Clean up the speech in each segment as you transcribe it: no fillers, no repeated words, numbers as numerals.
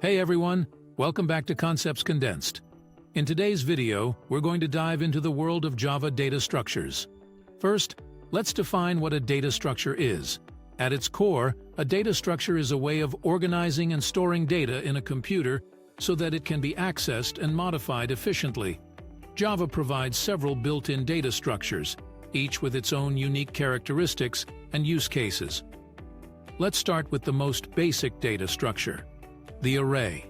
Hey everyone, welcome back to Concepts Condensed. In today's video, we're going to dive into the world of Java data structures. First, let's define what a data structure is. At its core, a data structure is a way of organizing and storing data in a computer so that it can be accessed and modified efficiently. Java provides several built-in data structures, each with its own unique characteristics and use cases. Let's start with the most basic data structure, the array.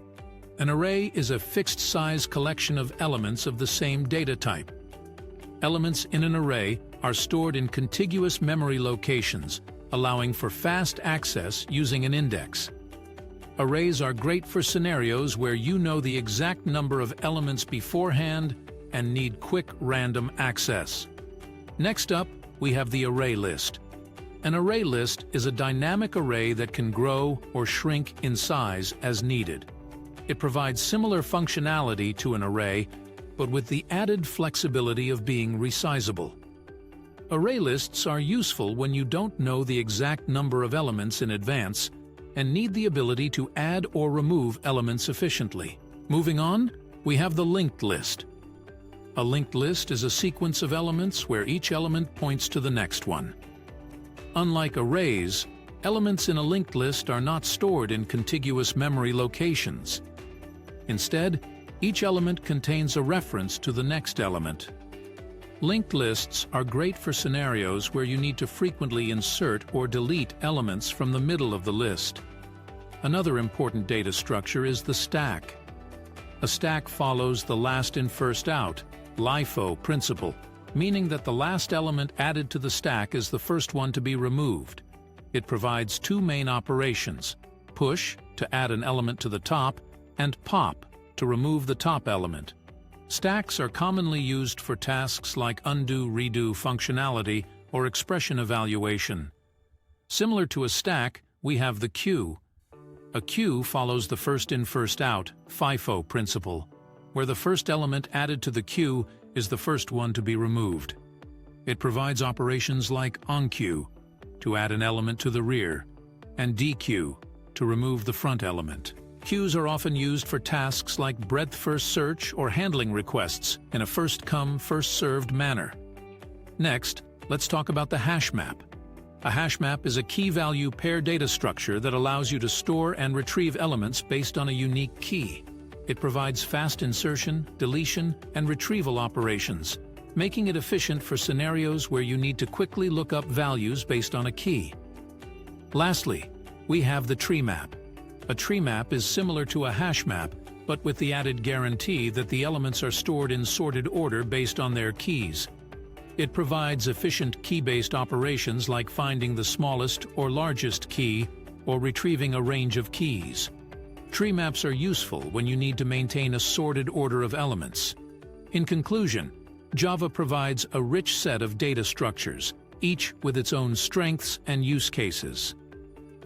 An array is a fixed-size collection of elements of the same data type. Elements in an array are stored in contiguous memory locations, allowing for fast access using an index. Arrays are great for scenarios where you know the exact number of elements beforehand and need quick random access. Next up, we have the ArrayList. An array list is a dynamic array that can grow or shrink in size as needed. It provides similar functionality to an array, but with the added flexibility of being resizable. Array lists are useful when you don't know the exact number of elements in advance and need the ability to add or remove elements efficiently. Moving on, we have the linked list. A linked list is a sequence of elements where each element points to the next one. Unlike arrays, elements in a linked list are not stored in contiguous memory locations. Instead, each element contains a reference to the next element. Linked lists are great for scenarios where you need to frequently insert or delete elements from the middle of the list. Another important data structure is the stack. A stack follows the last in first out, LIFO principle, meaning that the last element added to the stack is the first one to be removed. It provides two main operations: push, to add an element to the top, and pop, to remove the top element. Stacks are commonly used for tasks like undo-redo functionality or expression evaluation. Similar to a stack, we have the queue. A queue follows the first in first out, FIFO principle, where the first element added to the queue is the first one to be removed. It provides operations like onQueue, to add an element to the rear, and dequeue, to remove the front element. Queues are often used for tasks like breadth-first search or handling requests in a first-come, first-served manner. Next, let's talk about the HashMap. A HashMap is a key-value pair data structure that allows you to store and retrieve elements based on a unique key. It provides fast insertion, deletion, and retrieval operations, making it efficient for scenarios where you need to quickly look up values based on a key. Lastly, we have the TreeMap. A TreeMap is similar to a HashMap, but with the added guarantee that the elements are stored in sorted order based on their keys. It provides efficient key-based operations like finding the smallest or largest key or retrieving a range of keys. TreeMaps are useful when you need to maintain a sorted order of elements. In conclusion, Java provides a rich set of data structures, each with its own strengths and use cases.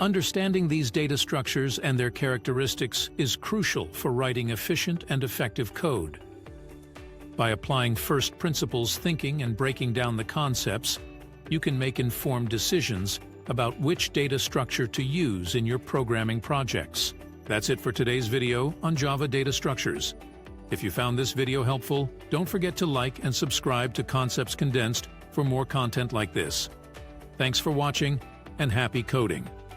Understanding these data structures and their characteristics is crucial for writing efficient and effective code. By applying first principles thinking and breaking down the concepts, you can make informed decisions about which data structure to use in your programming projects. That's it for today's video on Java data structures. If you found this video helpful, don't forget to like and subscribe to Concepts Condensed for more content like this. Thanks for watching, and happy coding!